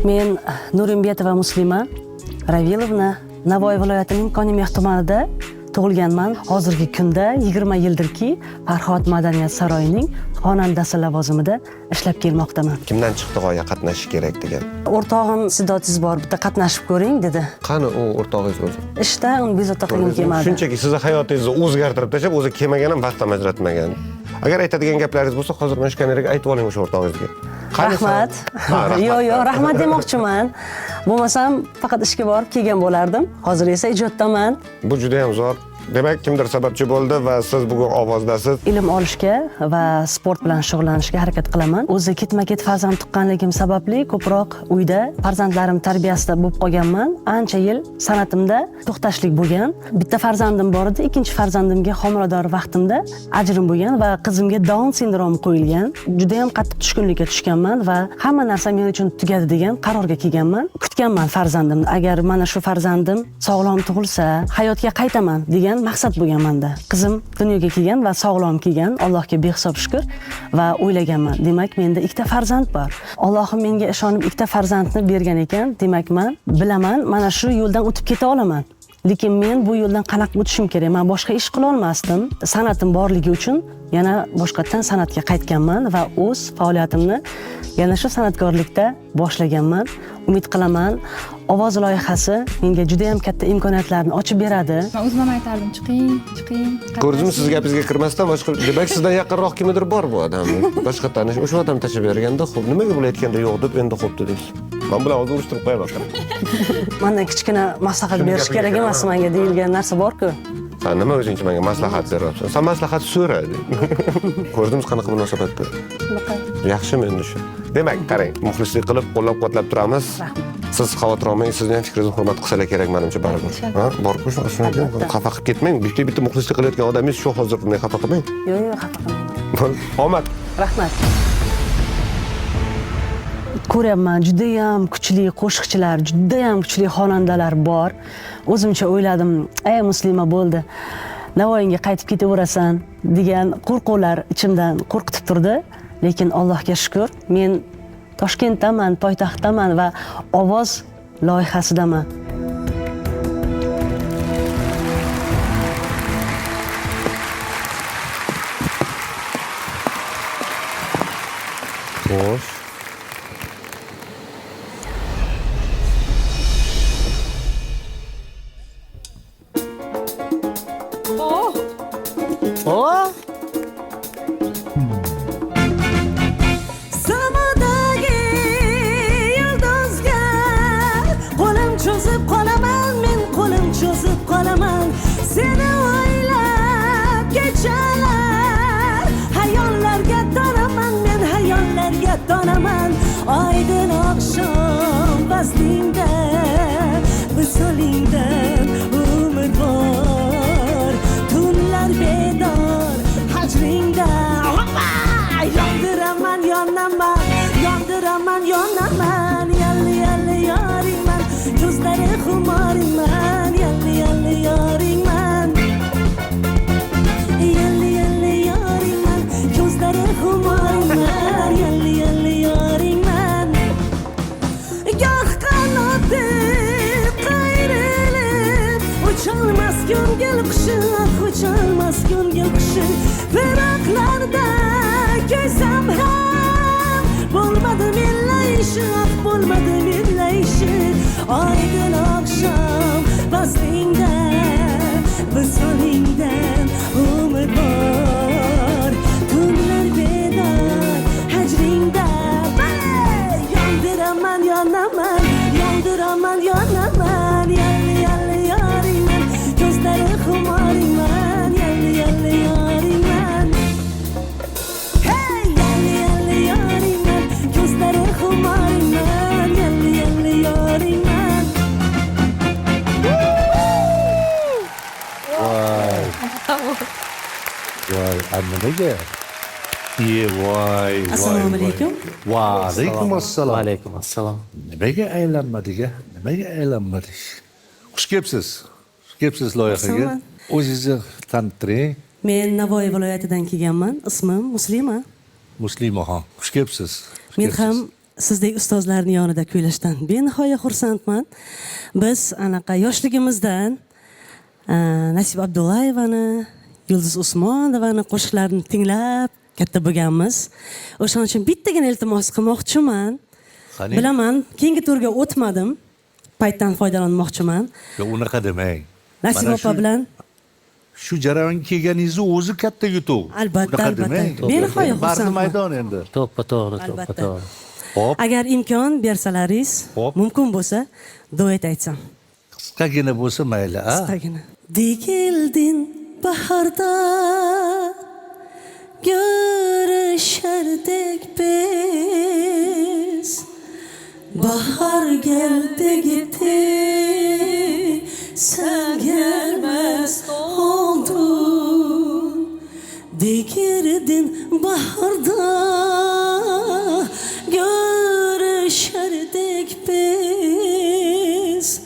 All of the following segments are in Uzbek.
Men Nurimbetova Muslima Ravilovna Navoiy viloyatining Konyameh tumanida tug'ilganman. Hozirgi kunda 20 yildirki Farhod madaniyat saroyining xonandasi lavozimida ishlab kelmoqdaman. Kimdan chiqdi g'oya qatnashish kerak degan? O'rtog'im iste'dodingiz bor, bitta qatnashib ko'ring dedi. Qani u o'rtog'ingiz o'zi? Ishda uni bezovta qilgim kelmadi. Shunchaki sizni hayotingizni o'zgartirib tashlab, o'zi kelmagan ham vaqt ajratmagan. Agar aytadigan gaplaringiz bo'lsa, hozir mana shu kameraga aytib oling o'sha o'rtog'ingizga. Rahmat. Yo'q, rahmat demoqchiman. Bo'lmasam faqat ishga borib kelgan bo'lardim. Hozir esa ijoddaman. Bu juda ham zo'r. Demak, kimdir sababchi bo'ldi va siz bugun ovozdasiz. Ilm olishga va sport bilan shug'ullanishga harakat qilaman. O'zi ketma-ket farzand tuqqanligim sababli ko'proq uyda farzandlarim tarbiyasida bo'lib qolganman. Ancha yil sanatimda to'xtashlik bo'lgan. Bitta farzandim bor edi, ikkinchi farzandimga homilador vaqtimda ajrim bo'lgan va qizimga Down sindromi qo'yilgan. Juda ham qattiq tushkunlikka tushganman va hamma narsa men uchun tugadi degan qarorga kelganman. Kutganman farzandimni. Agar mana shu farzandim sog'lom tug'ilsa, hayotga qaytaman degan maqsad bo'lgan menda. Qizim dunyoga kelgan va sog'lom kelgan, Allohga behisob shukr va o'ylaganman. Demak, menda ikkita farzand bor. Allohim menga ishonib ikkita farzandni bergan ekan. Demak, men bilaman, mana shu yo'ldan o'tib keta olaman. Lekin men bu yo'ldan qanaqa o'tishim kerak? Men boshqa ish qila olmasdim. Sanatim borligi uchun yana boshqatdan san'atga qaytganman va o'z faoliyatimni yana shu san'atkorlikda boshlaganman. Umid qilaman, ovoz loyihasi menga juda ham katta imkoniyatlarni ochib beradi. Men o'zim ham aytardim, chiqing. Ko'rdingizmi, siz gapingizga kirmasdan boshqa, demak sizdan yaqinroq kimdir bor bu odamni. Boshqa tanish, o'sha odam tashab berganda, xo'p, nimaga bo'layotganda yo'q deb endi xo'p dedingiz. Men bilan hozir urushtirib qo'yapman. Mendan kichkina maslahat berish kerak emas menga deyilgan narsa bor-ku. Sen nima o'zingcha menga maslahat beryapsan? Sen maslahat so'ra. Ko'rdingiz qanaqa munosabatda? Yaxshimi endi shu? Demak, qarang, muxlislik qilib, qo'llab-quvvatlab turamiz. Siz xavotir olmang, sizning ham fikringizni hurmat qilsalar kerak menimcha baribir. Ha, bor-ku shunday xafa qilib ketmang. Bitta muxlislik qilayotgan odamingiz shu hozir bunday xafa qilmang. Yo'q, xafa qilmang. Omad. Rahmat. Ko'ryapman, juda ham kuchli qo'shiqchilar, juda ham kuchli xonandalar bor. O'zimcha o'yladim, "Ey Muslima bo'ldi. Navoiyga qaytib ketaverasan" degan qo'rquvlar ichimdan qo'rqitib turdi. Lekin Allohga shukr, men Toshkentdaman, poytaxtdaman va ovoz loyihasidaman. Xo'sh. Aydın akşam vaslingda visolingdan umid bor tunlar bedor hajringda yondiraman yalli yoringman ko'zlari xumoringman yalli yoringman yalli yoringman ko'zlari xumoringman yalli yoringman goh qanotib qayrilib ucholmas ko'ngil qushi firoqlarda ko'zam ham bo'lmadi menlayshi oydin oqshom vaslingda visolingdan umid bor tunlar bedor hajringda yondiraman yalli yoringman ko'zlari xumoringman yalli yoringman hey yalli yoringman ko'zlari xumoringman yalli yoringman Voy, nimaga? Voy. Assalomu alaykum. Va alaykum assalom. Va alaykum assalom. Nimaga aylanmadik? Xush kelibsiz loyihaga. O'zingizni tanishtiring. Men Navoiy viloyatidan kelganman. Ismim Muslima. Muslimaxon. Xush kelibsiz. Men ham sizdek ustozlarning yonida kuylashdan benihoya xursandman. Biz anaqa yoshligimizdan Nasiba Abdullayevani, Yulduz Usmonovani qo'shiqlarini tinglab katta bo'lganmiz. O'shaning uchun bittagina iltimos qilmoqchiman. Qani? Bilaman, keyingi turga o'tmadim. Paytdan foydalanmoqchiman. Yo, unaqa demang. Nasiba opa bilan shu jarayonga kelganingizni o'zi katta yutuq. Albatta, Unaqa albatta. demang. Benihoya Barcha xursandman. maydon endi. To'ppa-to'g'ri, Albatta. to'ppa-to'g'ri. Hop, Agar imkon bersalaringiz, Hop. mumkin bo'lsa, duet aytsam. qisqagina bo'lsa mayli, a? Qisqagina. Dikildin baharda görüşerdik biz. Bahar geldi gitti, sen gelmez oldun. Dikirdin baharda görüşerdik biz.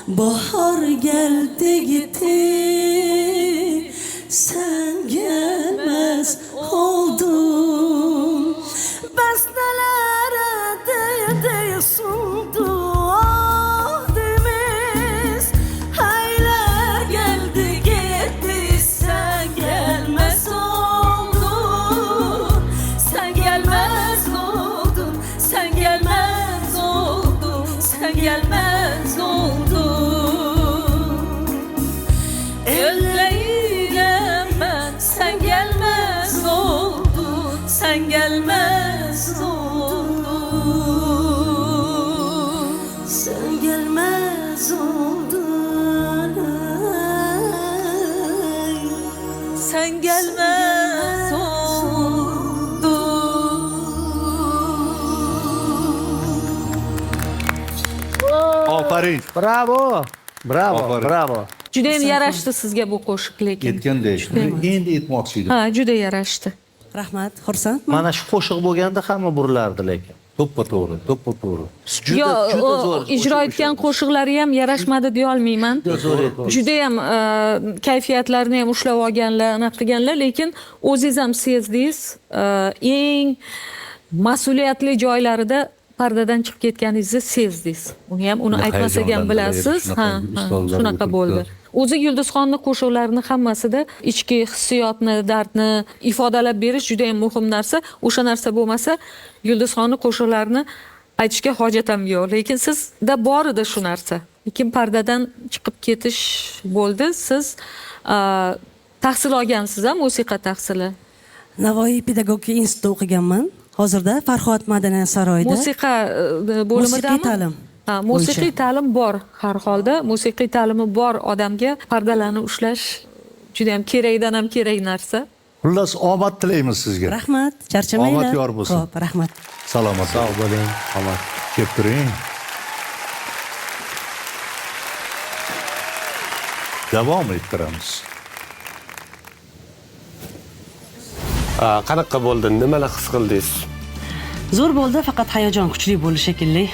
Bahar geldi gitti, sen gelmez oldun. Bestelere değdi sundu adimiz. Hayler geldi gitti, sen gelmez oldun. Sen gelmez oldun, sen gelmez oldun, sen gelmez oldun. Elleyim ben, sen gelmez oldun, sen gelmez oldun, sen gelmez oldun, ay. Sen gelmez oldun. Ofarin. Bravo. Bravo, Ofarin. bravo. Judayam yarashdi sizga bu qo'shiq lekin. Yetgandek. Endi aytmoqchi edim. Ha, juda yarashdi. Rahmat, xursandman. Mana shu qo'shiq bo'lganda hamma burilardi lekin. To'ppa-to'g'ri, to'ppa-to'g'ri. Yo, juda zo'r ijro etgan qo'shiqlari ham yarashmadi deya olmayman. zo'r edi. Juda ham kayfiyatlarni ham ushlab olganlar, anaqa qilganlar, lekin o'zingiz ham sezdingiz, eng mas'uliyatli joylarida pardadan chiqib ketganingizni sezdingiz. Uni ham aytmasak ham bilasiz. Ha, shunaqa bo'ldi. O'zi Yulduzxonning qo'shiqlarini hammasida ichki hissiyotni, dardni ifodalab berish juda ham muhim narsa. O'sha narsa bo'lmasa, Yulduzxonning qo'shiqlarini aytishga hojat ham yo'q. Lekin sizda bor edi shu narsa. Lekin pardadan chiqib ketish bo'ldi. Siz tahsil olgansiz ham, musiqa tahsili. Navoiy pedagogika institutida o'qiganman. Hozirda Farhod madaniyat saroyida Musiqa bo'limidami? musiqiy ta'lim. Ha, musiqiy ta'lim bor har holda. Musiqiy ta'limi bor odamga pardalarni ushlash juda ham kerakdan ham kerak narsa. Xullas, omad tilaymiz sizga. Rahmat, charchamanglar. Omad yor bo'lsin. Xo'p, rahmat. Salomat. Sog' bo'ling. Omad. Kelib turing. Davom ettiramiz. Qanaqa bo'ldi? Nimalar his qildingiz? Zo'r bo'ldi, faqat hayajon kuchli bo'ldi shekilli.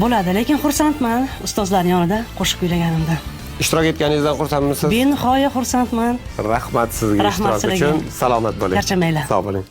Bo'ladi, lekin xursandman ustozlarning yonida qo'shiq kuylaganimdan. Ishtirok etganingizdan xursandmisiz? Benihoya xursandman. Rahmat sizga Rahmat ishtirok uchun. sizlarga. Salomat bo'ling. Charchamanglar. Sog' bo'ling.